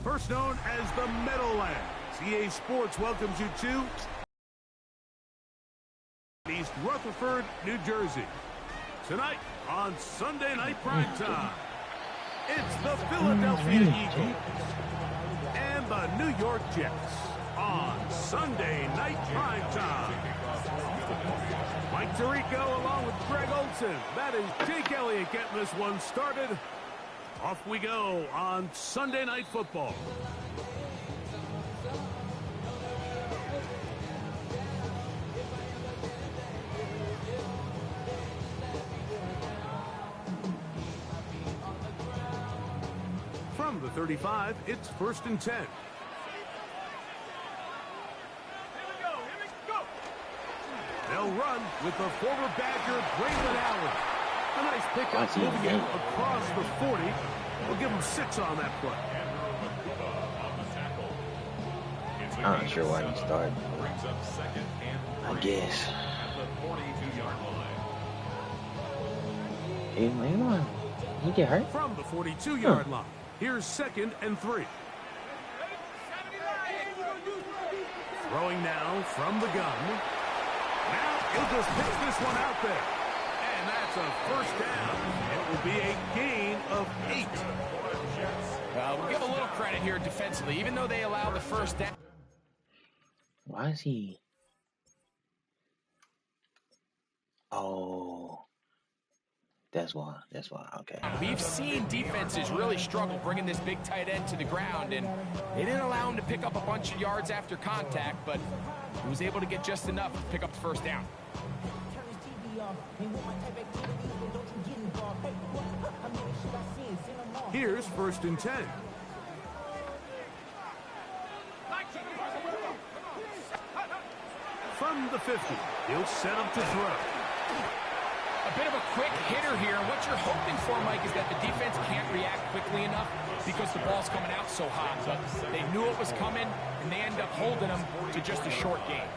First known as the Meadowlands, EA Sports welcomes you to East Rutherford, New Jersey. Tonight on Sunday Night Primetime, it's the Philadelphia Eagles and the New York Jets on Sunday Night Primetime. Mike Tirico along with Greg Olson. That is Jake Elliott getting this one started. Off we go on Sunday Night Football. From the 35, it's 1st and 10. They'll run with the former Badger, Braylon Allen. A nice pickup moving him across the 40. We'll give him 6 on that play. I'm not sure why he started. I guess. Hey, man, you get hurt? From the 42-yard line, here's 2nd and 3. Throwing now from the gun. Now he'll just pitch this one out there. And that's a first down. It will be a gain of 8. We'll give a little credit here defensively, even though they allowed the first down. Why is he? Oh, that's why. That's why. Okay. We've seen defenses really struggle bringing this big tight end to the ground, and they didn't allow him to pick up a bunch of yards after contact, but he was able to get just enough to pick up the first down. Here's 1st and 10. From the 50, he'll set up to throw. A bit of a quick hitter here, and what you're hoping for, Mike, is that the defense can't react quickly enough because the ball's coming out so hot. But they knew it was coming, and they end up holding them to just a short gain.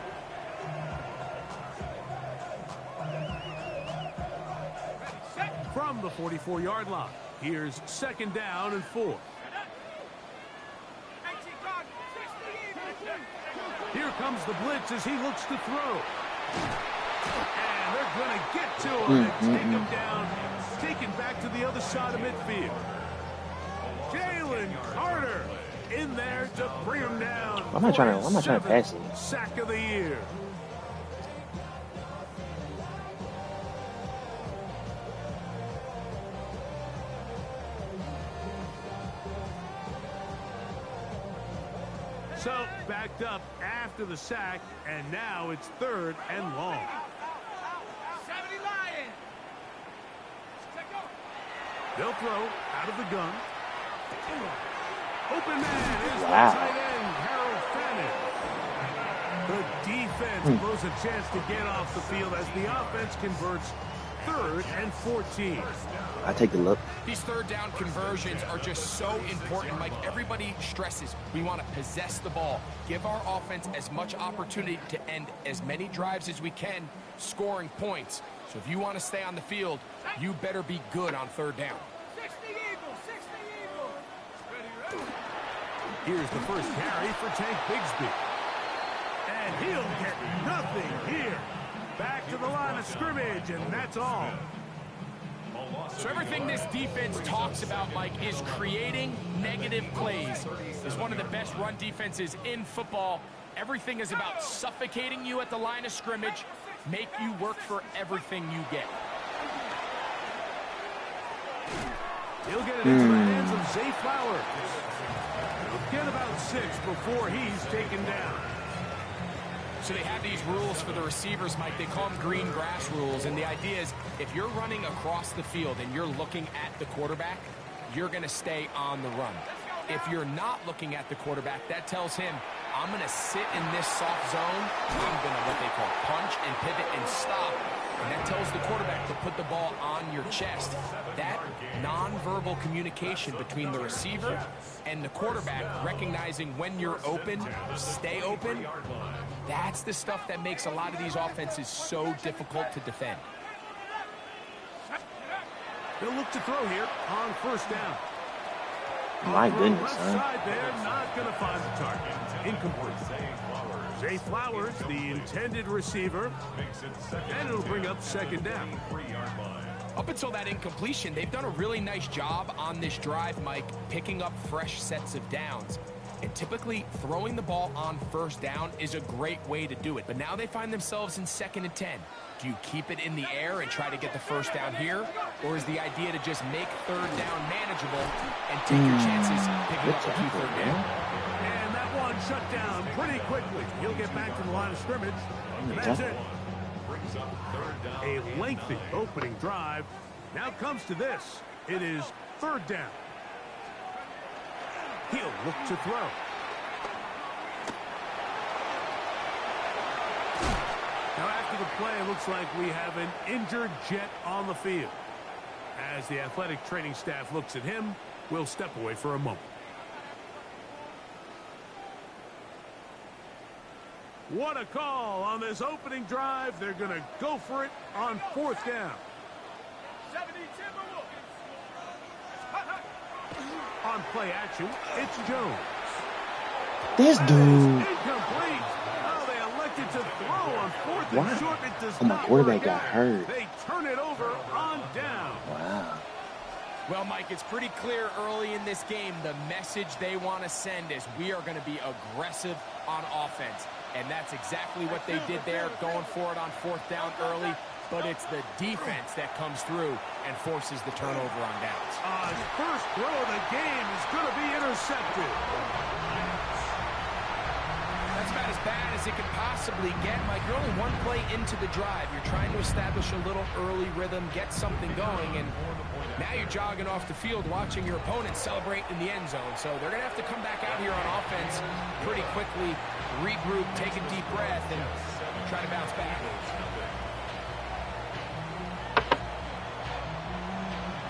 From the 44-yard line, here's 2nd down and 4. Here comes the blitz as he looks to throw. And they're going to get to him and take him down, taken back to the other side of midfield. Jalen Carter in there to bring him down. Why am I trying to pass it? Sack of the year. So, backed up after the sack, and now it's 3rd and long. They'll throw out of the gun. Open man is the tight end, Harold Fannin. The defense blows a chance to get off the field as the offense converts 3rd and 14. I take a look. These 3rd down conversions are just so important. Like everybody stresses, we want to possess the ball, give our offense as much opportunity to end as many drives as we can, scoring points. So if you want to stay on the field, you better be good on 3rd down. Here's the first carry for Tank Bigsby. And he'll get nothing here. Back to the line of scrimmage, and that's all. So everything this defense talks about, Mike, is creating negative plays. It's one of the best run defenses in football. Everything is about suffocating you at the line of scrimmage, make you work for everything you get. He'll get it into the hands of Zay Flowers. Get about 6 before he's taken down. So they have these rules for the receivers, Mike. They call them green grass rules. And the idea is if you're running across the field and you're looking at the quarterback, you're going to stay on the run. If you're not looking at the quarterback, that tells him, I'm going to sit in this soft zone. I'm going to what they call punch and pivot and stop. And that tells the quarterback to put the ball on your chest. That nonverbal communication between the receiver and the quarterback, recognizing when you're open, stay open, that's the stuff that makes a lot of these offenses so difficult to defend. They'll look to throw here on first down. My goodness, left son. side there, not going to find the target. Incomplete. Zay Flowers, the intended receiver, and it'll bring up second down. Up until that incompletion, they've done a really nice job on this drive, Mike, picking up fresh sets of downs. And typically, throwing the ball on first down is a great way to do it. But now they find themselves in 2nd and 10. Do you keep it in the air and try to get the first down here? Or is the idea to just make third down manageable and take your chances picking up a key third down? And that one shut down pretty quickly. He'll get back to the line of scrimmage. And that's it. A lengthy opening drive. Now comes to this. It is third down. He'll look to throw. Now after the play, it looks like we have an injured Jet on the field. As the athletic training staff looks at him, we'll step away for a moment. What a call on this opening drive. They're going to go for it on 4th down. On play action, it's Jones. This dude. Incomplete. Oh, they elected to throw on 4th and short. It does my not quarterback work got out. hurt. They turn it over on down. Wow. Well, Mike, it's pretty clear early in this game the message they want to send is we are going to be aggressive on offense. And that's exactly what they did there, going for it on 4th down early. But it's the defense that comes through and forces the turnover on downs. First throw of the game is going to be intercepted. That's about as bad as it could possibly get, Mike. You're only one play into the drive. You're trying to establish a little early rhythm, get something going, and now you're jogging off the field watching your opponent celebrate in the end zone. So they're going to have to come back out here on offense pretty quickly, regroup, take a deep breath, and try to bounce back.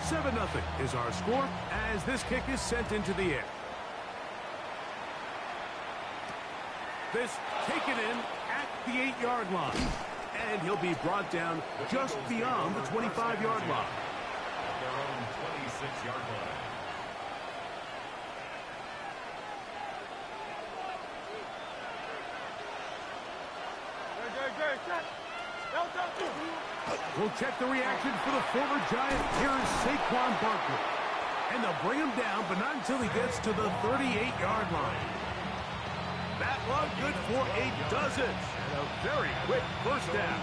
7-0 is our score as this kick is sent into the air. This taken in at the 8-yard line. And he'll be brought down just beyond the 25-yard line. Their own 26-yard line. We'll check the reaction for the former Giant. Here is Saquon Barkley. And they'll bring him down, but not until he gets to the 38-yard line. That one good for a dozen. And a very quick first down.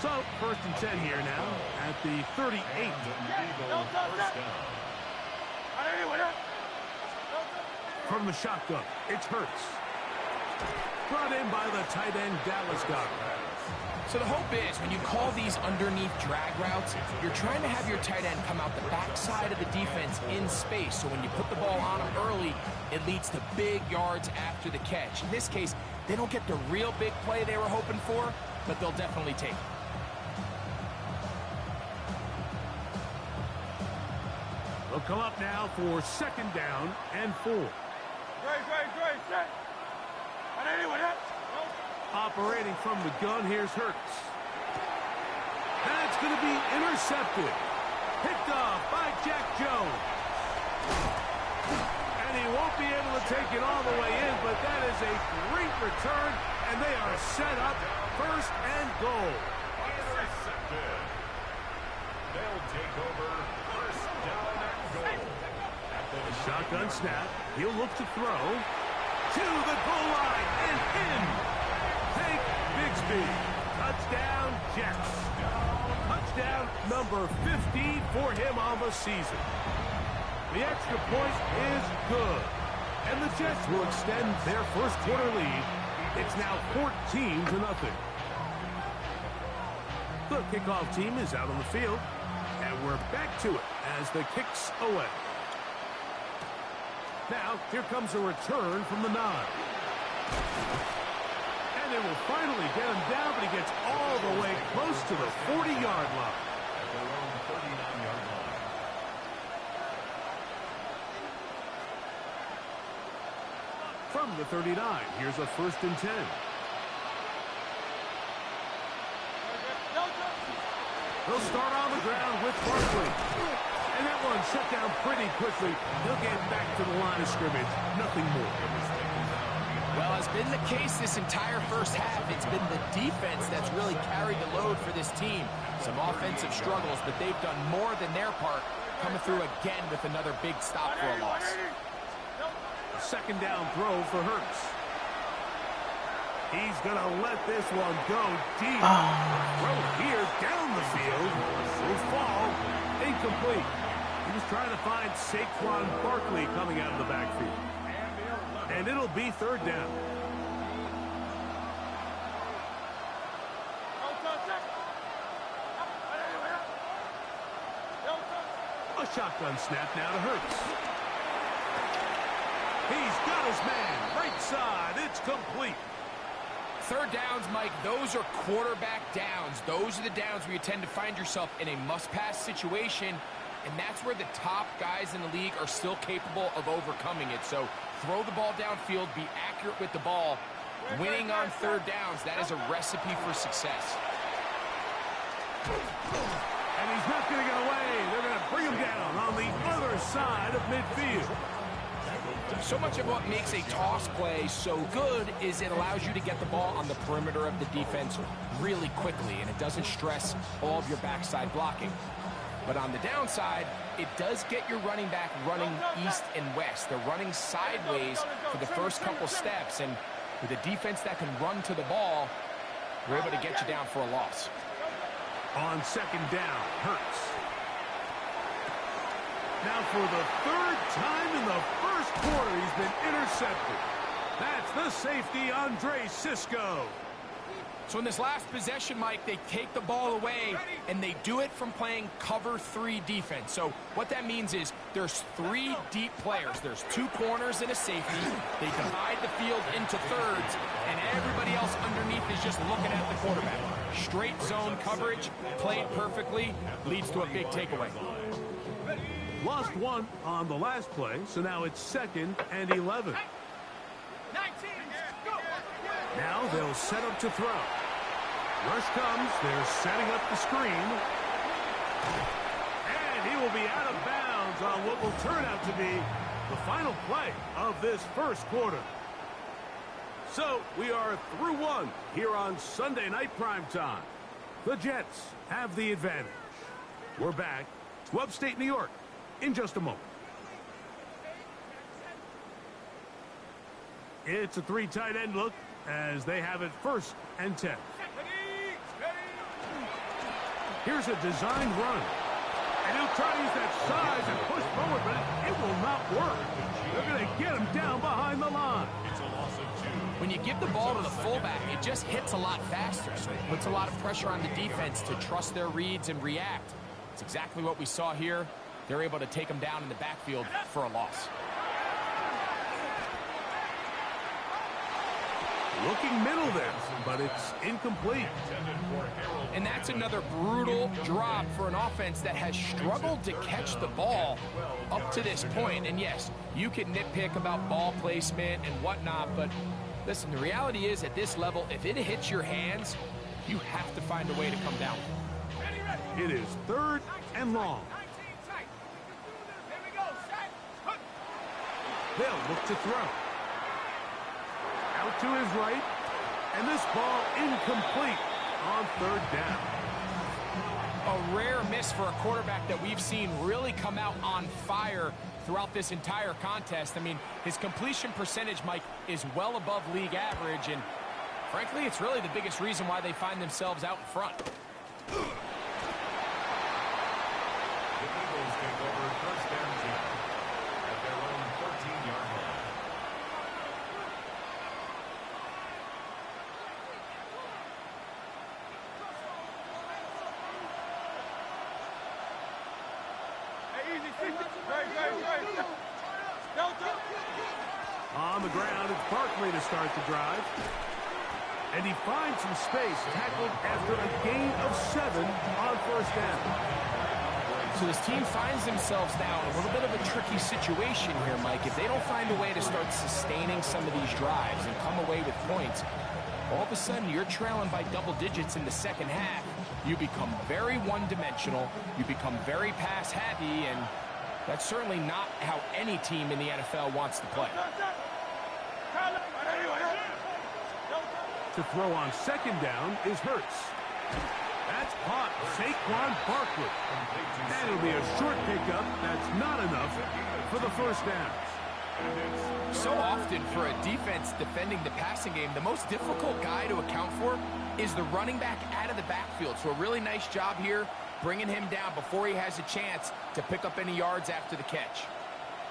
So, 1st and 10 here now at the 38. From the shotgun, it's Hurts. Brought in by the tight end, Dallas Goedert. So the hope is when you call these underneath drag routes, you're trying to have your tight end come out the backside of the defense in space. So when you put the ball on him early, it leads to big yards after the catch. In this case, they don't get the real big play they were hoping for, but they'll definitely take it. They'll come up now for 2nd down and 4. Operating from the gun, here's Hurts. That's going to be intercepted. Picked off by Jack Jones. And he won't be able to take it all the way in, but that is a great return, and they are set up 1st and goal. Intercepted. They'll take over 1st down and goal. At the Shotgun snap. He'll look to throw to the goal line and in. Take Bigsby. Touchdown, Jets. Touchdown number 15 for him on the season. The extra point is good. And the Jets will extend their first quarter lead. It's now 14-0. The kickoff team is out on the field. And we're back to it as the kick's away. Now, here comes a return from the 9. And they will finally get him down, but he gets all the way close to the 40-yard line. At their own 39-yard line. From the 39, here's a 1st and 10. They'll start on the ground with Barkley. And that one shut down pretty quickly. He'll get back to the line of scrimmage. Nothing more. Well, has been the case this entire first half. It's been the defense that's really carried the load for this team. Some offensive struggles, but they've done more than their part, coming through again with another big stop for a loss. Second down throw for Hurts. He's going to let this one go deep. Throw here down the field. Will fall. Incomplete. He was trying to find Saquon Barkley coming out of the backfield. And it'll be 3rd down. A shotgun snap now to Hurts. He's got his man. Right side. It's complete. 3rd downs, Mike, those are quarterback downs. Those are the downs where you tend to find yourself in a must-pass situation, and that's where the top guys in the league are still capable of overcoming it. So throw the ball downfield, be accurate with the ball. Winning on 3rd downs, that is a recipe for success. And he's not going to get away. They're going to bring him down on the other side of midfield. So much of what makes a toss play so good is it allows you to get the ball on the perimeter of the defense really quickly, and it doesn't stress all of your backside blocking. But on the downside, it does get your running back running east and west. They're running sideways for the first couple steps, and with a defense that can run to the ball, we're able to get you down for a loss. On 2nd down, Hurts. Now for the 3rd time in the first quarter, he's been intercepted. That's the safety, Andre Cisco. So in this last possession, Mike, they take the ball away, and they do it from playing cover 3 defense. So what that means is there's 3 deep players. There's 2 corners and a safety. They divide the field into thirds, and everybody else underneath is just looking at the quarterback. Straight zone coverage, played perfectly, leads to a big takeaway. Lost 1 on the last play, so now it's 2nd and 11. Now they'll set up to throw. Rush comes. They're setting up the screen. And he will be out of bounds on what will turn out to be the final play of this first quarter. So we are through 1 here on Sunday Night Primetime. The Jets have the advantage. We're back to upstate New York in just a moment. It's a 3 tight end look as they have it 1st and 10. Here's a designed run. And he'll try to use that size and push forward, but it will not work. They're going to get him down behind the line. It's a loss of 2. When you give the ball to the fullback, it just hits a lot faster, so it puts a lot of pressure on the defense to trust their reads and react. It's exactly what we saw here. They're able to take him down in the backfield for a loss. Looking middle there, but it's incomplete. And that's another brutal drop for an offense that has struggled to catch the ball up to this point. And yes, you can nitpick about ball placement and whatnot, but listen, the reality is at this level, if it hits your hands, you have to find a way to come down. It is 3rd and long. They'll look to throw. Out to his right, and this ball incomplete on 3rd down. A rare miss for a quarterback that we've seen really come out on fire throughout this entire contest. I mean, his completion percentage, Mike, is well above league average, and frankly, it's really the biggest reason why they find themselves out in front. The Eagles take over 1st and 10. On the ground, it's Barkley to start the drive. And he finds some space, tackled after a gain of 7 on first down. So this team finds themselves now in a little bit of a tricky situation here, Mike. If they don't find a way to start sustaining some of these drives and come away with points, all of a sudden you're trailing by double digits in the second half. You become very one-dimensional. You become very pass-happy, and that's certainly not how any team in the NFL wants to play. To throw on second down is Hurts. That's caught. Saquon Barkley. And it'll be a short pickup. That's not enough for the first down. So often for a defense defending the passing game, the most difficult guy to account for is the running back out of the backfield. So a really nice job here bringing him down before he has a chance to pick up any yards after the catch.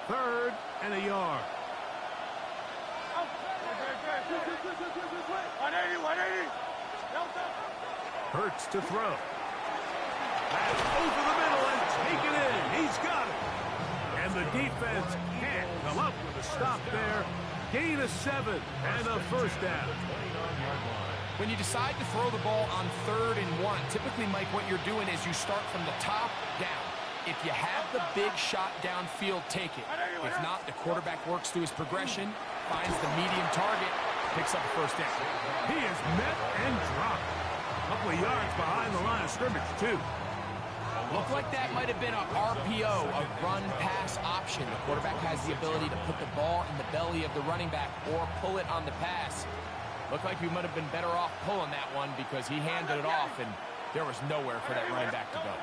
3rd and a yard. 180. Hurts to throw. That's over the middle and taken in. He's got it. And the defense can't come up with a stop there. Gain of 7 and a first down. When you decide to throw the ball on 3rd and 1, typically, Mike, what you're doing is you start from the top down. If you have the big shot downfield, take it. If not, the quarterback works through his progression, finds the medium target, picks up a first down. He is met and dropped. A couple of yards behind the line of scrimmage, too. Looked like that might have been a RPO, a run-pass option. The quarterback has the ability to put the ball in the belly of the running back or pull it on the pass. Looked like we might have been better off pulling that one because he handed it off, and there was nowhere for that running back to go.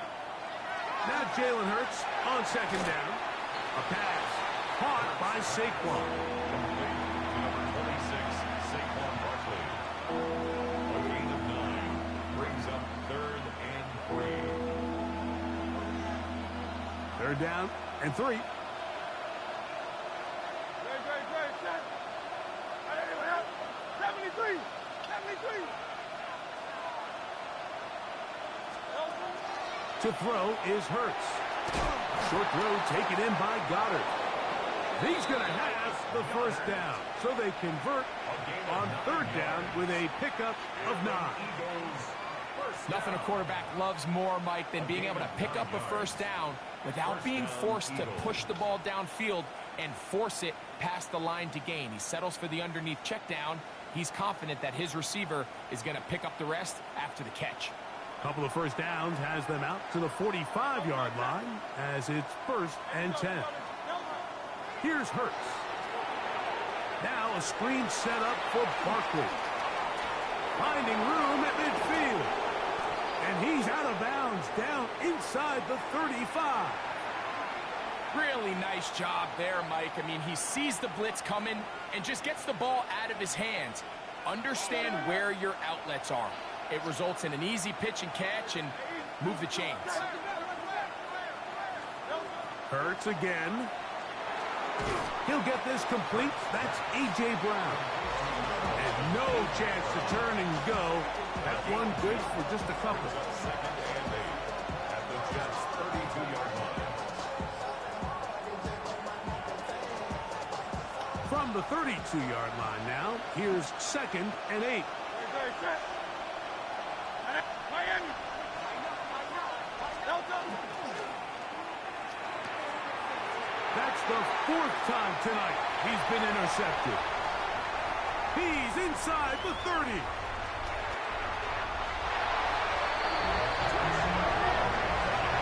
Now Jalen Hurts on second down. A pass caught by Saquon. Number 26, Saquon Barkley. A gain of 9 brings up 3rd and 3. 3rd down and 3. To throw is Hurts. Short throw taken in by Goddard. He's going to have the first down. So they convert on 3rd down with a pickup of 9. Nothing a quarterback loves more, Mike, than being able to pick up a first down without being forced to push the ball downfield and force it past the line to gain. He settles for the underneath check down. He's confident that his receiver is going to pick up the rest after the catch. Couple of first downs has them out to the 45-yard line as it's 1st and 10. Here's Hurts. Now a screen set up for Barkley. Finding room at midfield. And he's out of bounds down inside the 35. Really nice job there, Mike. I mean, he sees the blitz coming and just gets the ball out of his hands. Understand where your outlets are. It results in an easy pitch and catch and move the chains. Hurts again. He'll get this complete. That's A.J. Brown. And no chance to turn and go. That one good for just a couple. 2nd and 8 at the Jets' 32-yard line. From the 32-yard line now, here's 2nd and 8. That's the 4th time tonight he's been intercepted. He's inside the 30.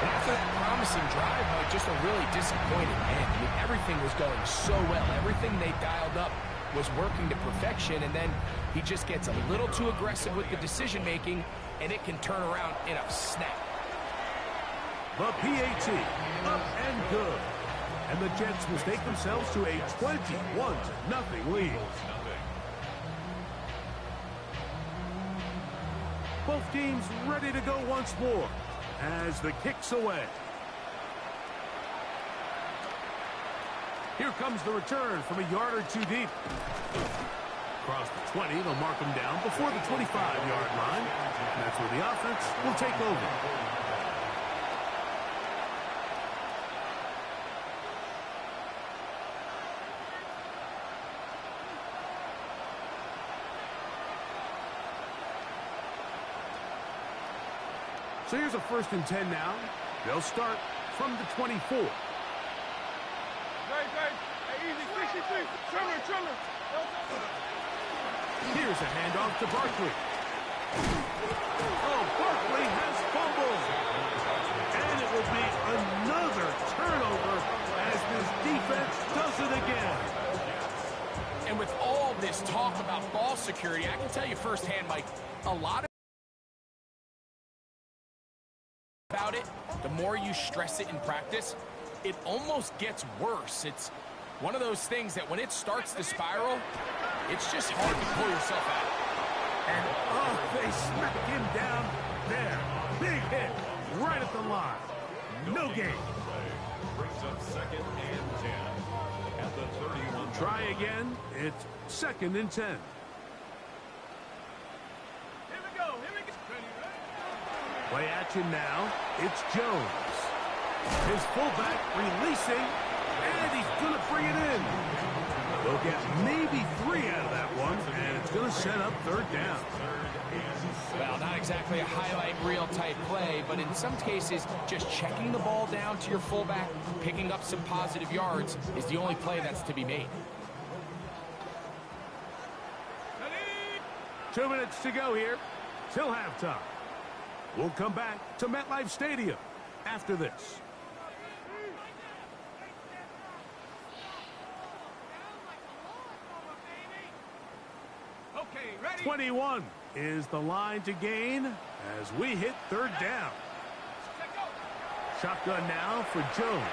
After that promising drive, Mike, just a really disappointing end. I mean, everything was going so well. Everything they dialed up was working to perfection, and then he just gets a little too aggressive with the decision-making, and it can turn around in a snap. The PAT, up and good. And the Jets mistake themselves to a 21-0 lead. Both teams ready to go once more as the kick's away. Here comes the return from a yard or two deep. Across the 20, they'll mark them down before the 25-yard line. And that's where the offense will take over. So here's a 1st and 10 now. They'll start from the 24. Here's a handoff to Barkley. Oh, Barkley has fumbled. And it will be another turnover as this defense does it again. And with all this talk about ball security, I can tell you firsthand, Mike, a lot about it, the more you stress it in practice, it almost gets worse. It's one of those things that when it starts to spiral, it's just hard to pull yourself out. And oh, they smack him down there. Big hit right at the line. No gain. Brings up 2nd and 10 at the 31. Try again. It's 2nd and 10. Play action now. It's Jones. His fullback releasing, and he's going to bring it in. They'll get maybe 3 out of that one, and it's going to set up 3rd down. Well, not exactly a highlight reel type play, but in some cases, just checking the ball down to your fullback, picking up some positive yards is the only play that's to be made. 2 minutes to go here till halftime. We'll come back to MetLife Stadium after this. Okay, ready? 21 is the line to gain as we hit 3rd down. Shotgun now for Jones.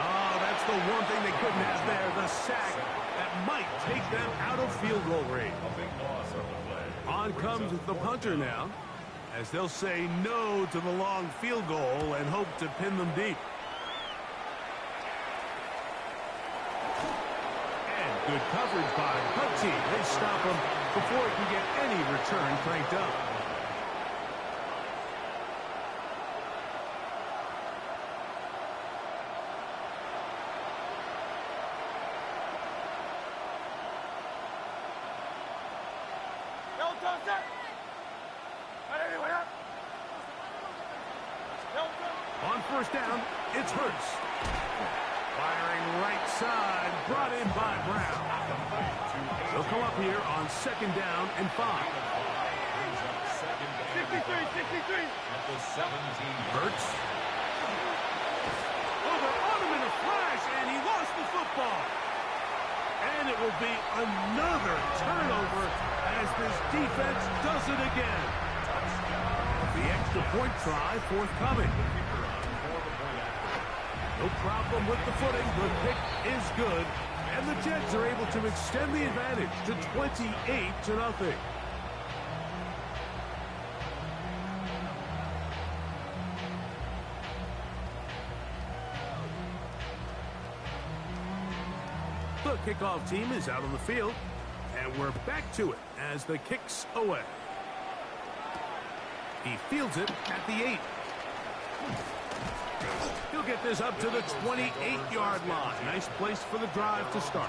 Oh, that's the one thing they couldn't have there, the sack that might take them out of field goal range. On comes the punter now, as they'll say no to the long field goal and hope to pin them deep. And good coverage by Hutchie. They stop him before he can get any return cranked up. On 1st down, it's Hurts. Firing right side, brought in by Brown. They'll come up here on 2nd down and 5. 63. At the 17. Hurts. Oh, they're on him in a flash, and he lost the football. And it will be another turnover as this defense does it again. The extra point try forthcoming. No problem with the footing. The pick is good. And the Jets are able to extend the advantage to 28-0. The kickoff team is out on the field. And we're back to it as the kick's away. He fields it at the 8. He'll get this up to the 28-yard line. Nice place for the drive to start.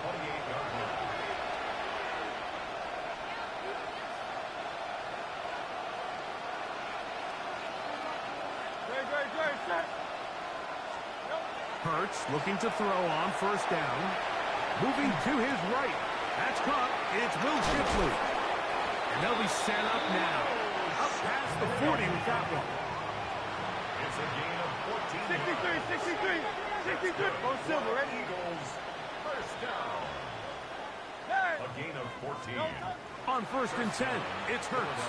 Hurts looking to throw on 1st down. Moving to his right. That's caught. It's Will Shipley. And they'll be set up now. Up past the 40 with that one. It's a gain of 14. 63. On Silver, ready? Eagles, 1st down. A gain of 14. On 1st and 10, it's Hurts.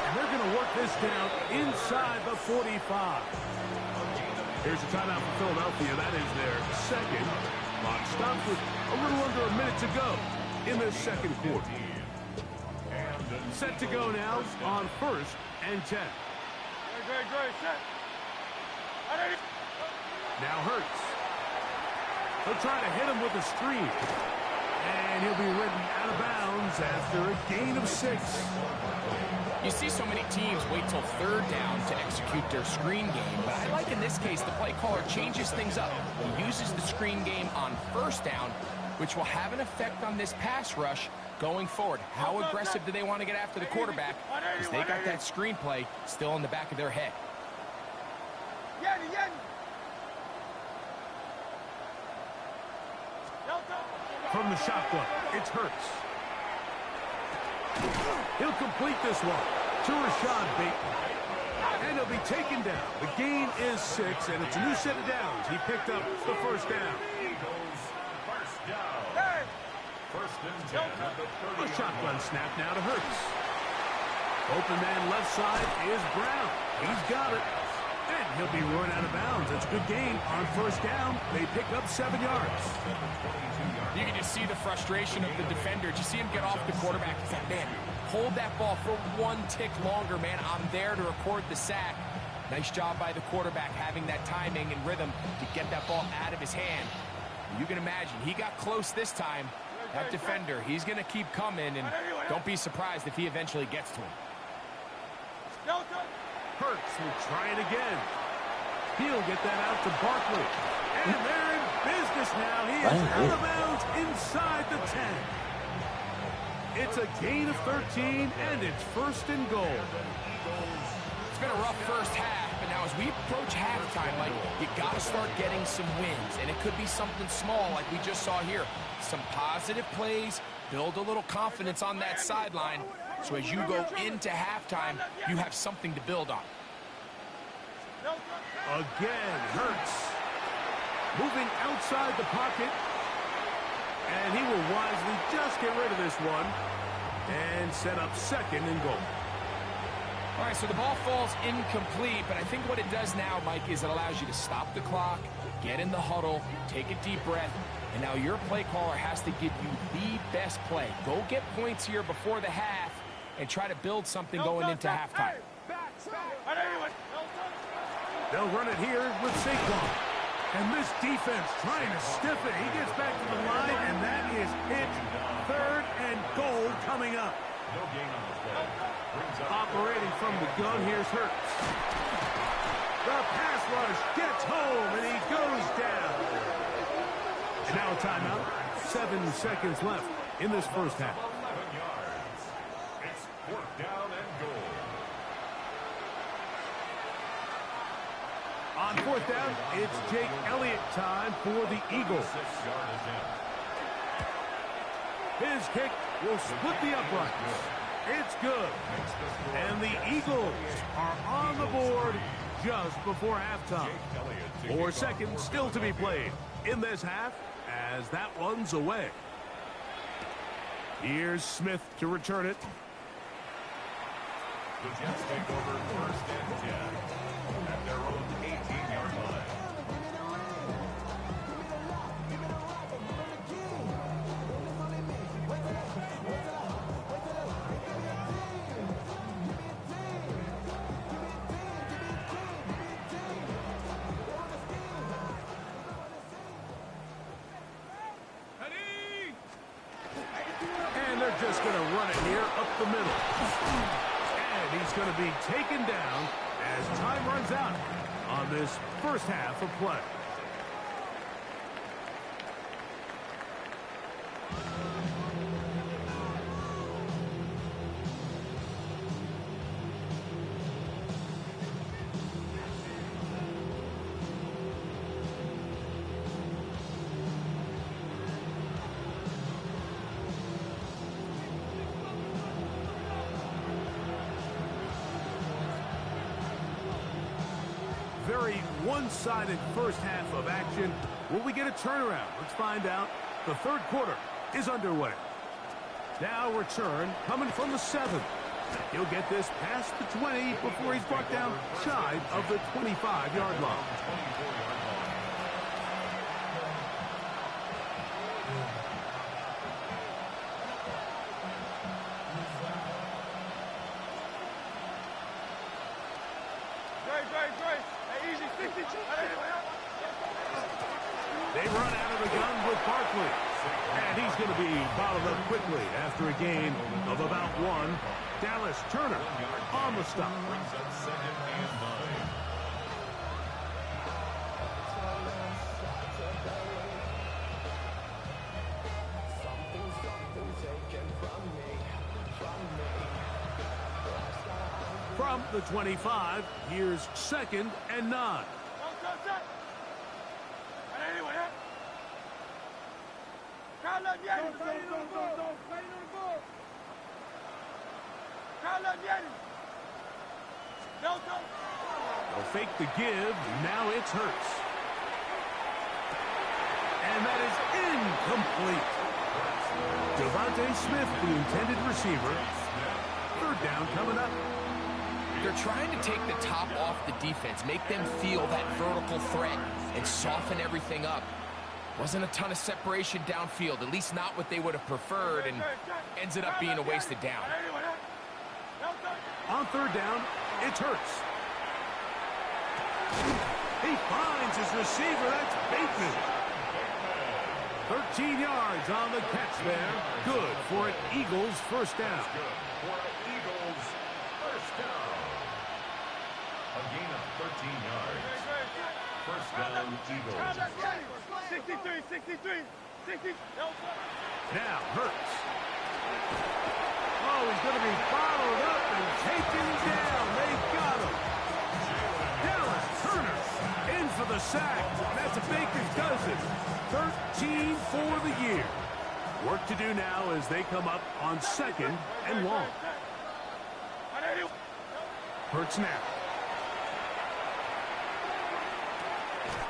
And they're going to work this down inside the 45. Here's a timeout for Philadelphia. That is their 2nd. Clock stops with a little under a minute to go in the 2nd quarter. Set to go now on 1st and 10. Now Hurts. He'll try to hit him with a screen. And he'll be ridden out of bounds after a gain of 6. You see so many teams wait till 3rd down to execute their screen game, but I like in this case the play caller changes things up. He uses the screen game on 1st down, which will have an effect on this pass rush, going forward, how aggressive do they want to get after the quarterback? Because they got that screenplay still in the back of their head. From the shotgun, it's Hurts. He'll complete this one to Rashad Bateman. And he'll be taken down. The gain is 6, and it's a new set of downs. He picked up the first down. A shotgun snap now to Hurts. Open man left side is Brown. He's got it. And he'll be run out of bounds. That's a good gain on first down. They pick up 7 yards. You can just see the frustration of the defender. You see him get off the quarterback. He's like, man, hold that ball for 1 tick longer, man. I'm there to record the sack. Nice job by the quarterback having that timing and rhythm to get that ball out of his hand. You can imagine, he got close this time. That defender, he's going to keep coming, and don't be surprised if he eventually gets to him. Hurts will try it again. He'll get that out to Barkley. And they're in business now. He is out of bounds inside the 10. It's a gain of 13, and it's first and goal. It's been a rough first half, but now as we approach halftime, Mike, you got to start getting some wins, and it could be something small like we just saw here. Some positive plays, build a little confidence on that sideline, so as you go into halftime, you have something to build on. Again, Hurts. Moving outside the pocket. And he will wisely just get rid of this one and set up second and goal. All right, so the ball falls incomplete, but I think what it does now, Mike, is it allows you to stop the clock, get in the huddle, take a deep breath, and now your play caller has to give you the best play. Go get points here before the half and try to build something going into halftime. They'll run it here with Saquon. And this defense trying to stiff it. He gets back to the line, and that is it. 3rd and goal coming up. Operating from the gun, here's Hurts. The pass rush gets home, and he goes down. And now a timeout. 7 seconds left in this first half. 11 yards. It's 4th down and goal. On 4th down, it's Jake Elliott time for the Eagles. His kick will split the uprights. It's good. And the Eagles are on the board just before halftime. 4 seconds still to be played in this half as that one's away. Here's Smith to return it. The Jets take over 1st and 10 at their own 18-yard line. And they're just going to run it here up the middle. And he's going to be taken down as time runs out on this first half of play. Very one-sided first half of action. Will we get a turnaround? Let's find out. The 3rd quarter is underway. Now return coming from the 7. He'll get this past the 20 before he's brought down shy of the 25-yard line. They run out of the gun with Barkley. And he's going to be bottled up quickly after a gain of about 1. Dallas Turner on the stop. Brings up 2nd and 9. From the 25, here's 2nd and 9. They'll fake the give. Now it's Hurts. And that is incomplete. Devontae Smith, the intended receiver. 3rd down coming up. They're trying to take the top off the defense, make them feel that vertical threat, and soften everything up. Wasn't a ton of separation downfield, at least not what they would have preferred, and ends it up being a wasted down. On 3rd down, it's Hurts. He finds his receiver. That's Bateman. 13 yards on the catch there. Good for an Eagles 1st down. A gain of 13 yards. 1st down, Eagles. 63. Now Hurts. Oh, he's going to be followed up and taken down. They got him. Dallas Turner in for the sack. That's a Baker's dozen. 13 for the year. Work to do now as they come up on 2nd and long. Hurts now.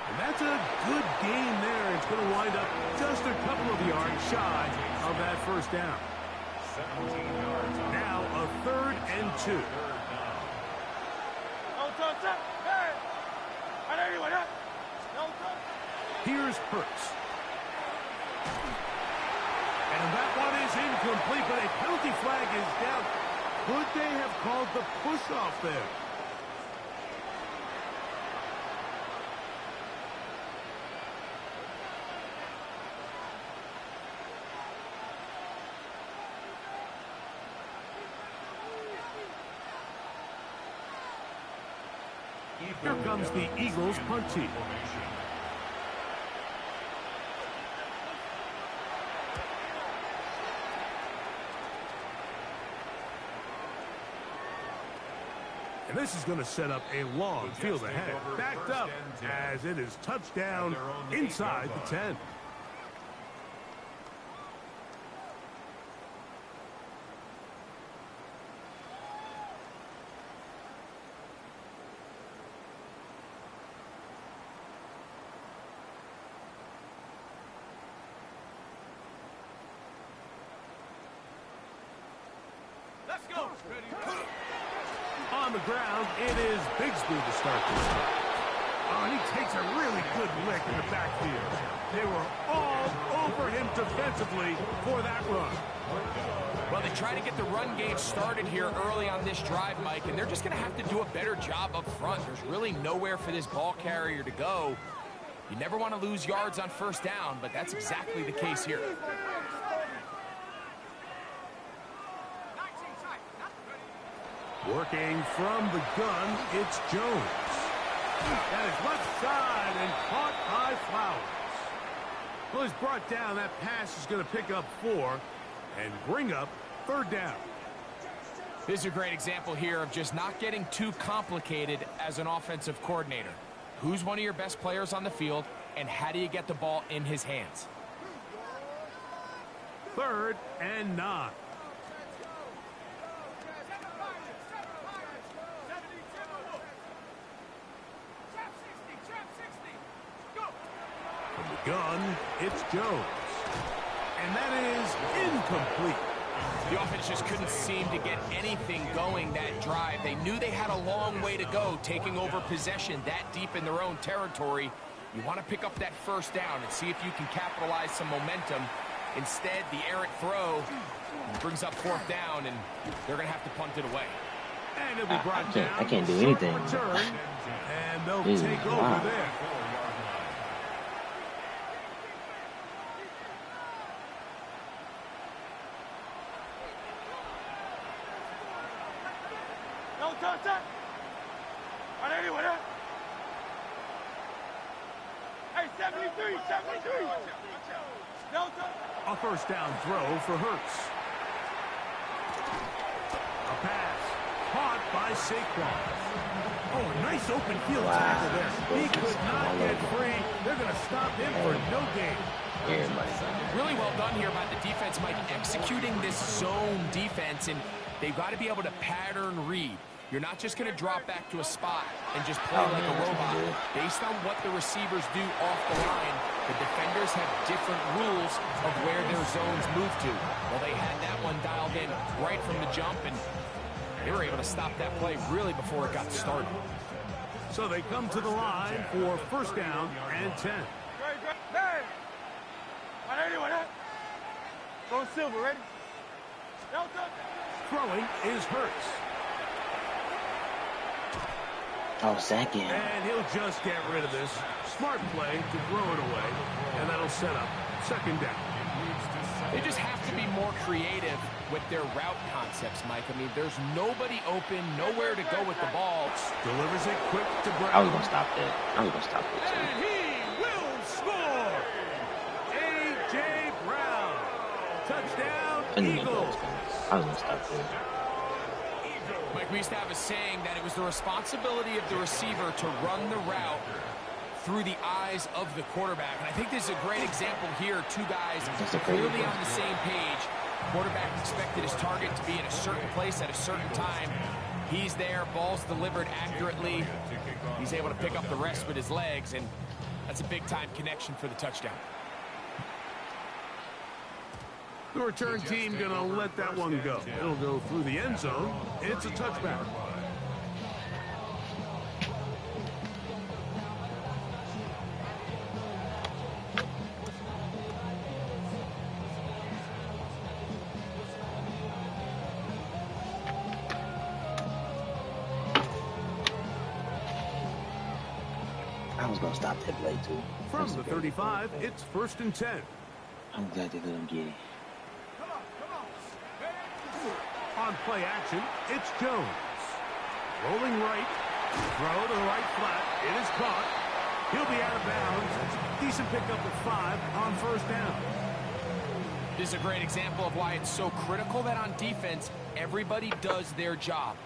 And that's a good gain there. It's going to wind up just a couple of yards shy of that 1st down. 17 yards. Now a 3rd and 2. Here's Hurts. And that one is incomplete, but a penalty flag is down. Could they have called the push-off there? Here comes the Eagles punt team. And this is going to set up a long field ahead. Backed up as it is touchdown inside the 10. Let's go. On the ground, it is Bigsby to start this one. Oh, and he takes a really good lick in the backfield. They were all over him defensively for that run. Well, they try to get the run game started here early on this drive, Mike, and they're just going to have to do a better job up front. There's really nowhere for this ball carrier to go. You never want to lose yards on 1st down, but that's exactly the case here. Working from the gun, it's Jones. That is left side and caught by Flowers. Well, he's brought down. That pass is going to pick up 4 and bring up 3rd down. This is a great example here of just not getting too complicated as an offensive coordinator. Who's one of your best players on the field, and how do you get the ball in his hands? 3rd and 9. From the gun, it's Jones. And that is incomplete. The offense just couldn't seem to get anything going that drive. They knew they had a long way to go, taking over possession that deep in their own territory. You want to pick up that 1st down and see if you can capitalize some momentum. Instead, the errant throw brings up 4th down, and they're going to have to punt it away. And it'll be brought down. I can't do anything. Return, and they'll Dude, take over wow. there. A 1st down throw for Hurts. caught by Saquon. Oh, a nice open field Wow. tackle there. He could not get free. They're going to stop him for no gain. Really well done here by the defense, Mike, executing this zone defense, and they've got to be able to pattern read. You're not just going to drop back to a spot and just play like a robot. Based on what the receivers do off the line, the defenders have different rules of where their zones move to. Well, they had that one dialed in right from the jump, and they were able to stop that play really before it got started. So they come to the line for first down and 10. Go Silver, ready? Throwing is Hurts. Oh, second. And he'll just get rid of this. Smart play to throw it away, and that'll set up second down. They just have to be more creative with their route concepts, Mike. I mean, there's nobody open, nowhere to go with the ball. Delivers it quick to Brown. I was going to stop that. Too. And he will score! A.J. Brown. Touchdown, Eagles. I was going to stop that. Mike, we used to have a saying that it was the responsibility of the receiver to run the route through the eyes of the quarterback. And I think this is a great example here. Two guys clearly on the same page. Quarterback expected his target to be in a certain place at a certain time. He's there, ball's delivered accurately. He's able to pick up the rest with his legs, and that's a big-time connection for the touchdown. The return team going to let that one go. It'll go through the end zone. It's a touchback. I was going to stop that play, too. From the 35, it's first and 10. I'm glad they let him get it. On play action, it's Jones. Rolling right. Throw to the right flat. It is caught. He'll be out of bounds. Decent pickup of 5 on first down. This is a great example of why it's so critical that on defense, everybody does their job.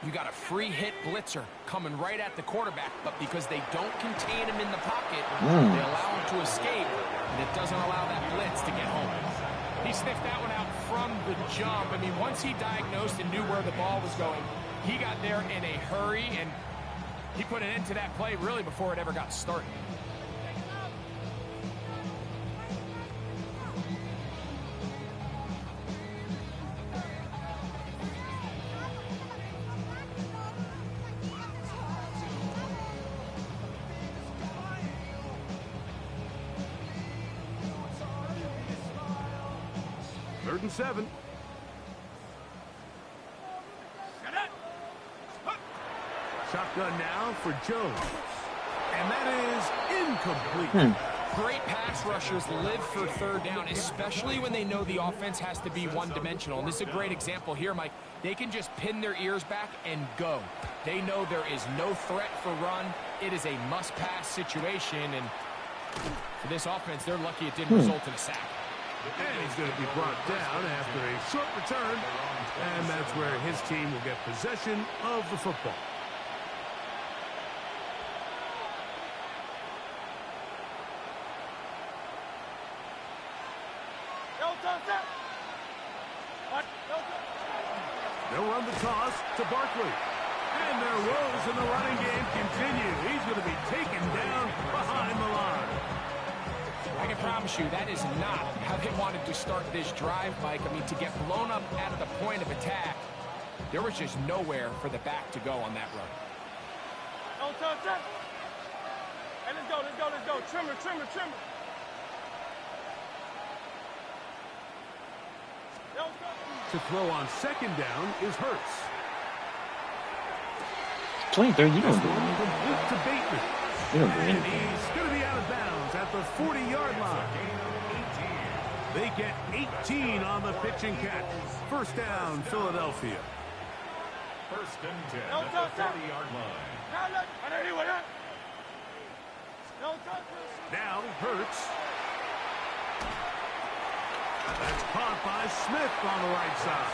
You got a free hit blitzer coming right at the quarterback, but because they don't contain him in the pocket, they allow him to escape, and it doesn't allow that blitz to get home. He sniffed that one out from the jump. I mean, once he diagnosed and knew where the ball was going, he got there in a hurry, and he put an end to that play really before it ever got started. Third and 7. Shotgun now for Jones. And that is incomplete. Great pass rushers live for third down, especially when they know the offense has to be one-dimensional. And this is a great example here, Mike. They can just pin their ears back and go. They know there is no threat for run. It is a must-pass situation. And for this offense, they're lucky it didn't result in a sack. And he's going to be brought down after a short return. And that's where his team will get possession of the football. They'll run the toss to Barkley. And their woes in the running game continue. He's going to be taken down behind the line. I can promise you that is not how they wanted to start this drive, Mike. I mean, to get blown up at the point of attack, there was just nowhere for the back to go on that run. Hey, let's go. Trimmer. To throw on second down is Hurts. 23, you don't do Complete to Bateman. You don't do And anything. he's going to be out of bounds at the 40-yard line. They get 18 on the pitch and catch. First down, Philadelphia. First and 10 at the 40-yard line. Now Hurts. That's caught by Smith on the right side.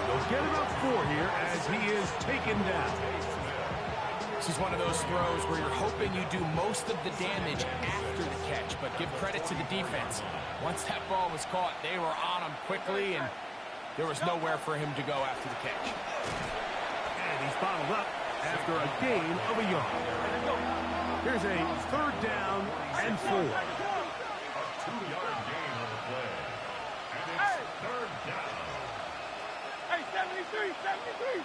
They'll get about 4 here as he is taken down. This is one of those throws where you're hoping you do most of the damage after the catch, but give credit to the defense. Once that ball was caught, they were on him quickly, and there was nowhere for him to go after the catch. And he's bottled up after a gain of a yard. Here's a 3rd down and 4. A 2-yard gain on the play. And it's 3rd down. Hey, 73, 73.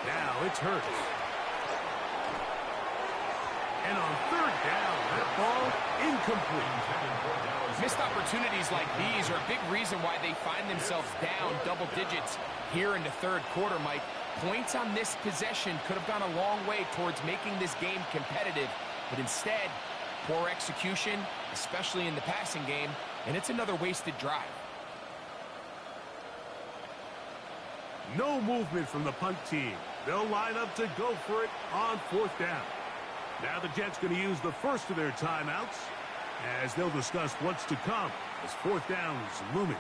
Now it's Hurts. And on 3rd down, that ball incomplete. Missed opportunities like these are a big reason why they find themselves down double digits here in the 3rd quarter, Mike. Points on this possession could have gone a long way towards making this game competitive, but instead, poor execution, especially in the passing game, and it's another wasted drive. No movement from the punt team. They'll line up to go for it on 4th down. Now the Jets going to use the first of their timeouts as they'll discuss what's to come as 4th down is looming.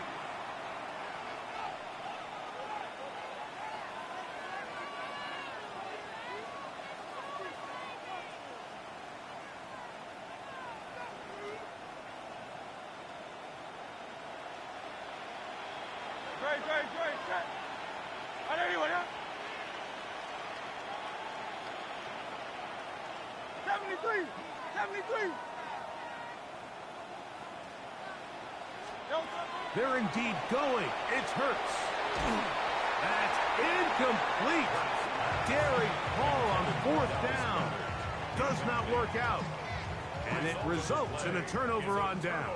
Great. Ada anyone, huh? 73. They're indeed going. It's Hurts. That's incomplete. Daring call on 4th down. Does not work out. And it results in a turnover on down.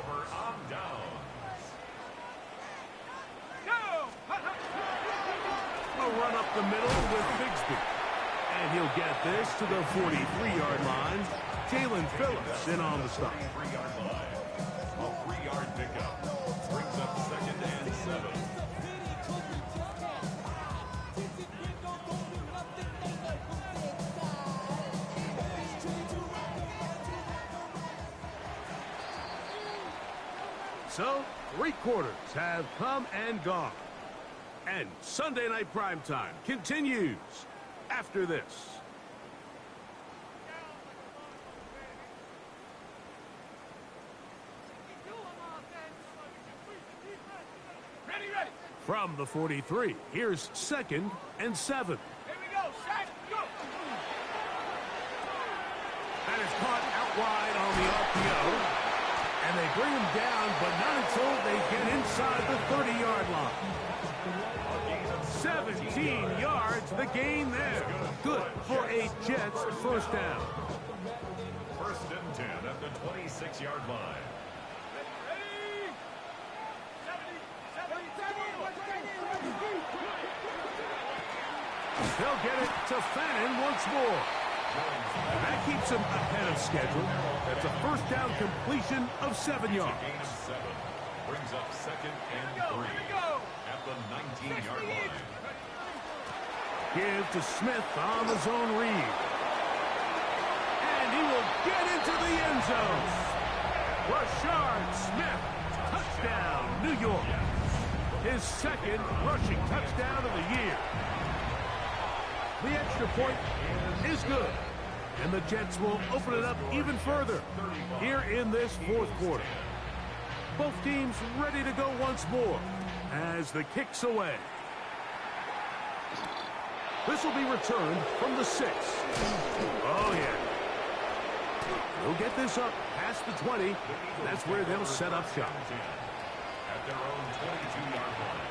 A run up the middle with Bigsby. And he'll get this to the 43-yard line. Jalen Phillips in on the stop. 3-yard line. A 3-yard pickup. Brings up 2nd and 7. So, 3 quarters have come and gone. And Sunday Night Primetime continues after this. Ready. From the 43, here's 2nd and 7. Here we go. Set. Go. That is caught out wide on the RPO. And they bring him down, but not until they get inside the 30-yard line. 17 yards, the gain there. Good for a Jets 1st down. 1st and 10 at the 26-yard line. Ready. 70. They'll get it to Fannin once more. And that keeps him ahead of schedule. That's a 1st down completion of 7 yards. Gain of 7. Brings up 2nd and 3 at the 19-yard line. Give to Smith on the zone read. And he will get into the end zone. Rashard Smith, touchdown, New York. His 2nd rushing touchdown of the year. The extra point is good. And the Jets will open it up even further here in this 4th quarter. Both teams ready to go once more as the kick's away. This will be returned from the 6. Oh, yeah. They'll get this up past the 20. That's where they'll set up shop. At their own 22-yard line.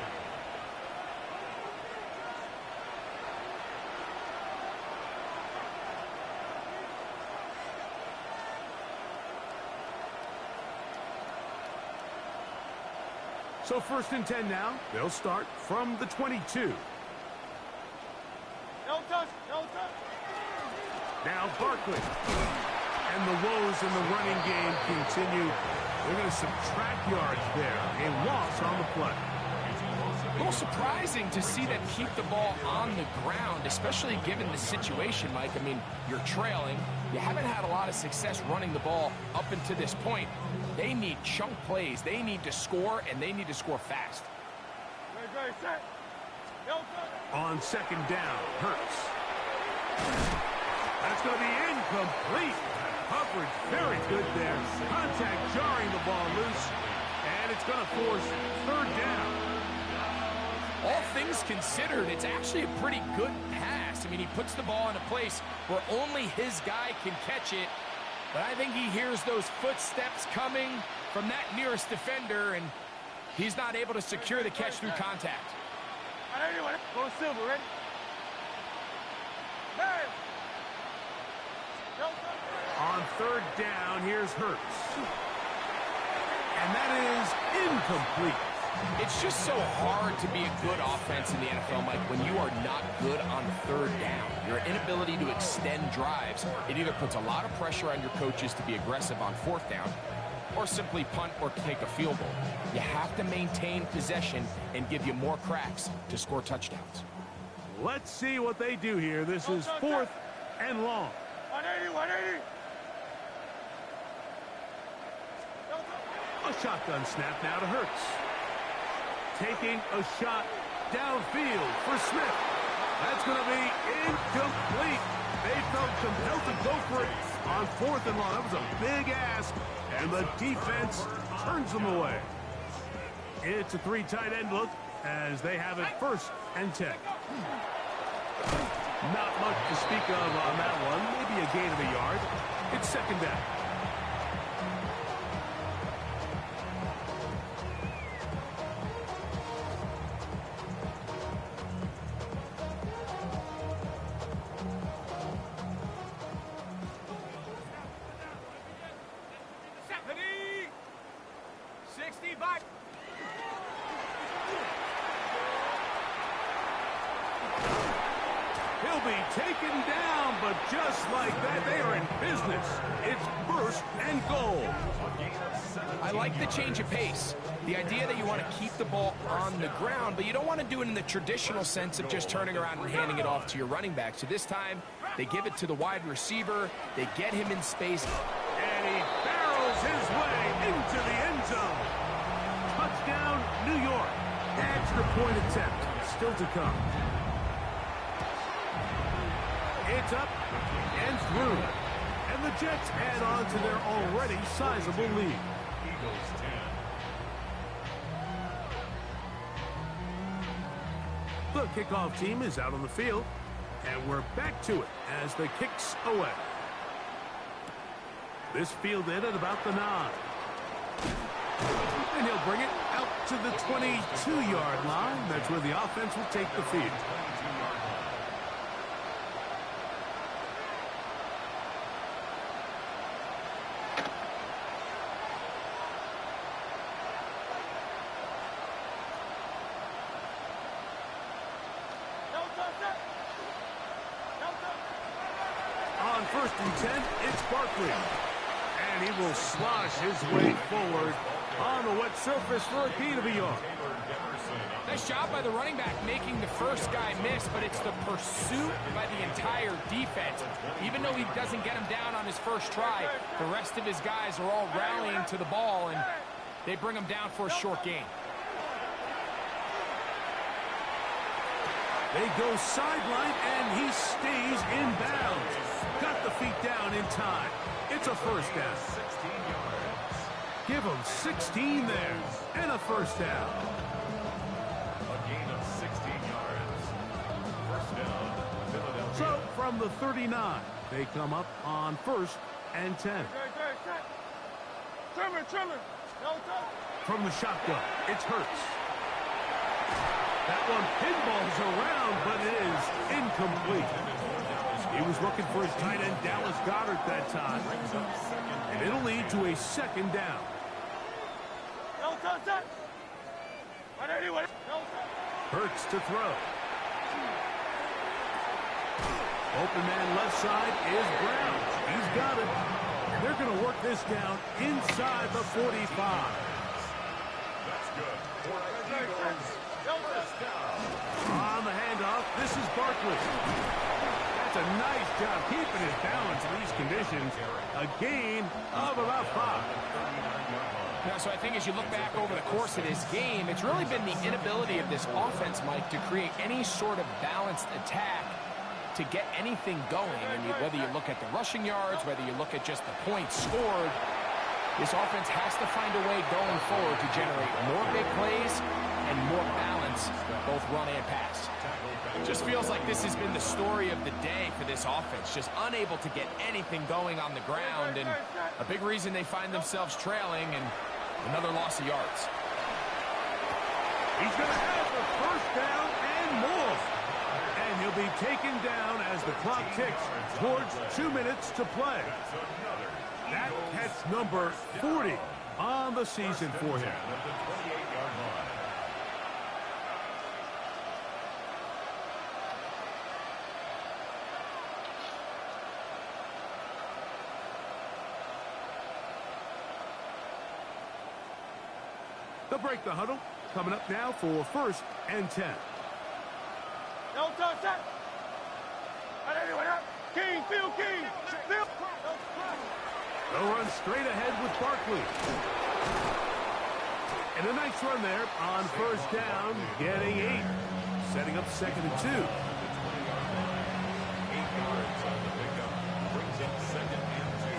So 1st and 10 now. They'll start from the 22. No touch. Now Barkley. And the woes in the running game continue. They're going to subtract yards there. A loss on the play. A little surprising to see them keep the ball on the ground, especially given the situation, Mike. I mean, you're trailing. You haven't had a lot of success running the ball up until this point. They need chunk plays. They need to score, and they need to score fast. Okay, set. On second down, Hurts. That's going to be incomplete. Coverage very good there. Contact jarring the ball loose. And it's going to force third down. All things considered, it's actually a pretty good pass. I mean, he puts the ball in a place where only his guy can catch it. But I think he hears those footsteps coming from that nearest defender, and he's not able to secure the catch through contact. Go silver, ready? Hey! On third down, here's Hurts. And that is incomplete. It's just so hard to be a good offense in the NFL, Mike, when you are not good on third down. Your inability to extend drives, it either puts a lot of pressure on your coaches to be aggressive on fourth down or simply punt or take a field goal. You have to maintain possession and give you more cracks to score touchdowns. Let's see what they do here. This is fourth and long. 180, 180. A shotgun snap now to Hurts. Taking a shot downfield for Smith. That's going to be incomplete. They felt compelled to go for it on fourth and long. That was a big ask, and the defense turns them away. It's a three tight end look as they have it first and 10. Not much to speak of on that one. Maybe a gain of a yard. It's second down. Taken down, but just like that, they are in business. It's first and goal. I like the change of pace. The idea that you want to keep the ball on the ground, but you don't want to do it in the traditional sense of just turning around and handing it off to your running back. So this time, they give it to the wide receiver. They get him in space. And he barrels his way into the end zone. Touchdown, New York. Extra point attempt still to come. It's up and through. And the Jets add on to their already sizable lead. Eagles 10. The kickoff team is out on the field. And we're back to it as the kick's away. This fielded at about the 9. And he'll bring it out to the 22-yard line. That's where the offense will take the field. On first and 10, it's Barkley. And he will slosh his way forward on the wet surface for a gain of a yard. Nice job by the running back making the first guy miss, but it's the pursuit by the entire defense. Even though he doesn't get him down on his first try, the rest of his guys are all rallying to the ball, and they bring him down for a short gain. They go sideline, and he stays in bounds. Got the feet down in time. It's a first down. 16 yards. Give him 16 there, and a first down. A gain of 16 yards. First down, Philadelphia. So, from the 39, they come up on first and 10. Trimmer. From the shotgun, it's Hurts. That one pinballs around, but it is incomplete. He was looking for his tight end, Dallas Goedert, that time. And it'll lead to a second down. Hurts to throw. Open man left side is Brown. He's got it. They're going to work this down inside the 45. That's good. For the Eagles. First down. On the handoff, this is Barkley. That's a nice job keeping his balance in these conditions. A gain of about 5. Yeah, so I think as you look back over the course of this game, it's really been the inability of this offense, Mike, to create any sort of balanced attack to get anything going. And whether you look at the rushing yards, whether you look at just the points scored, this offense has to find a way going forward to generate more big plays and more balance, both run and pass. It just feels like this has been the story of the day for this offense, just unable to get anything going on the ground, and a big reason they find themselves trailing and another loss of yards. He's going to have the first down and more. And he'll be taken down as the clock ticks towards 2 minutes to play. That catch number 40 on the season for him. They'll break the huddle. Coming up now for 1st and 10. No touch that. King, Phil King. Phil. They'll run straight ahead with Barkley. And a nice run there on 1st down, getting 8. Setting up 2nd and 2. 8 yards on the pickup. Brings up 2nd and 2.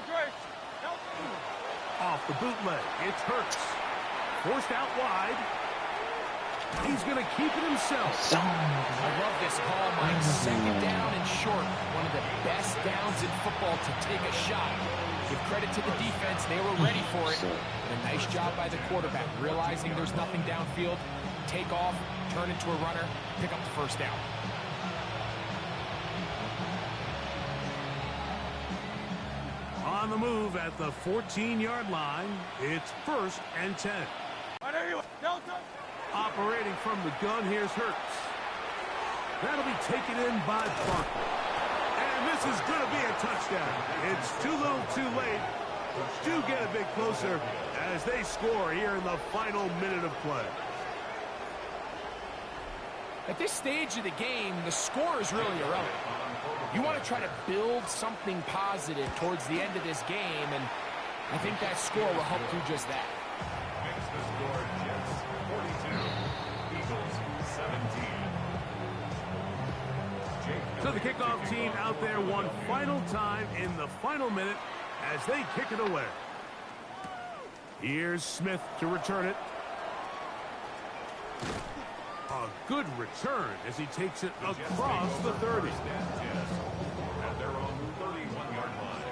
Dre. Off the bootleg, it's Hurts. Forced out wide. He's going to keep it himself. I love this call, Mike. 2nd down and short. One of the best downs in football to take a shot. Give credit to the defense. They were ready for it. And a nice job by the quarterback, realizing there's nothing downfield. Take off, turn into a runner, pick up the 1st down. On the move at the 14-yard line, it's 1st and 10. Operating from the gun, here's Hurts. That'll be taken in by Barkley. And this is going to be a touchdown. It's too little too late. Do get a bit closer as they score here in the final minute of play. At this stage of the game, the score is really irrelevant. You want to try to build something positive towards the end of this game, and I think that score will help do just that. Makes the score Jets 42, Eagles 17. So the kickoff team out there one final time in the final minute as they kick it away. Here's Smith to return it. A good return as he takes it across the 30. At their own 31-yard line.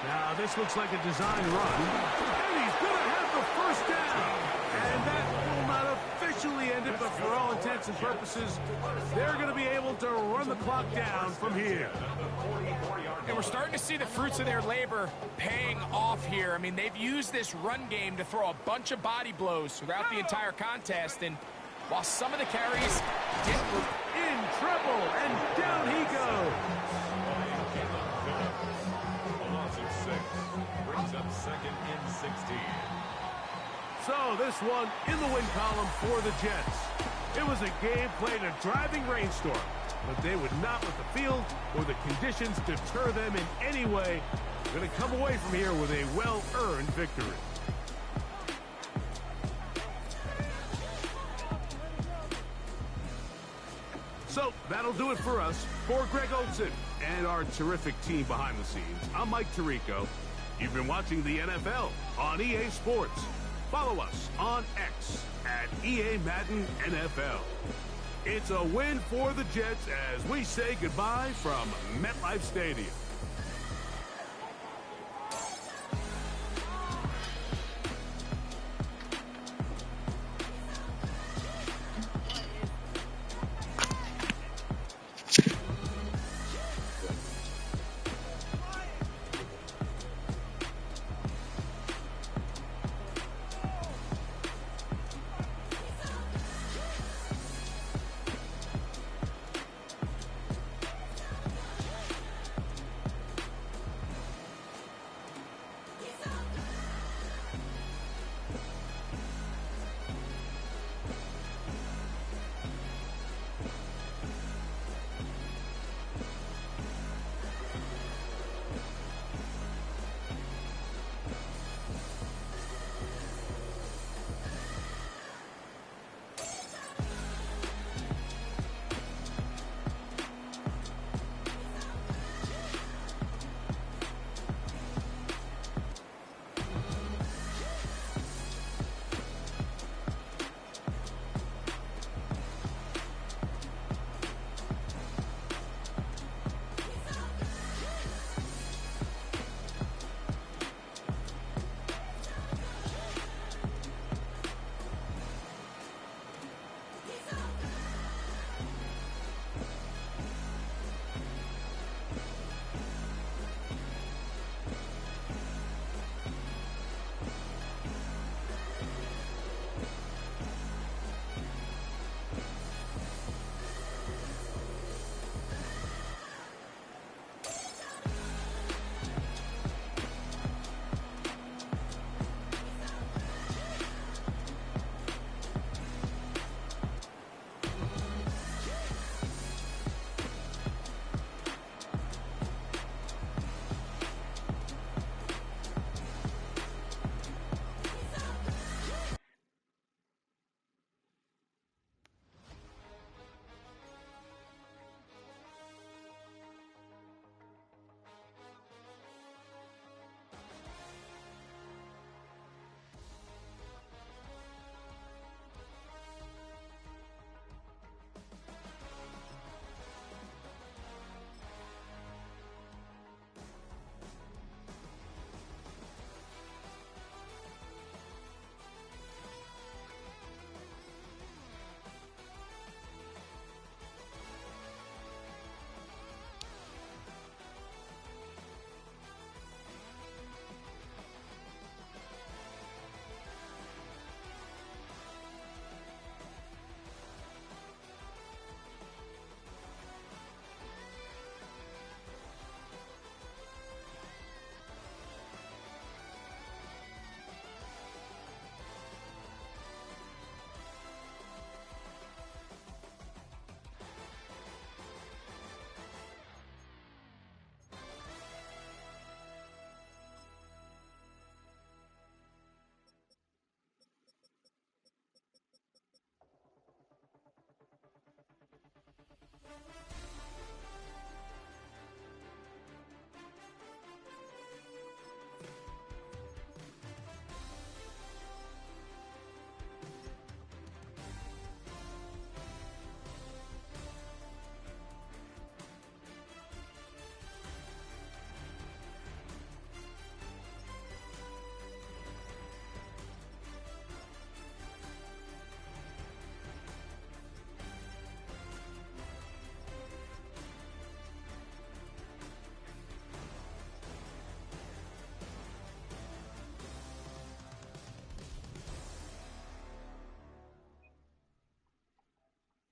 Now this looks like a design run. And he's going to have the 1st down. And that will not officially end it, but for all intents and purposes, they're going to be able to run the clock down from here. And we're starting to see the fruits of their labor paying off here. I mean, they've used this run game to throw a bunch of body blows throughout the entire contest, and while some of the carries didn't... In trouble, and down he goes. A loss of 6 brings up 2nd and 16. So this one in the win column for the Jets. It was a game played in a driving rainstorm, but they would not let the field or the conditions deter them in any way. They're going to come away from here with a well-earned victory. So that'll do it for us. For Greg Olson and our terrific team behind the scenes, I'm Mike Tirico. You've been watching the NFL on EA Sports. Follow us on X at EA Madden NFL. It's a win for the Jets as we say goodbye from MetLife Stadium.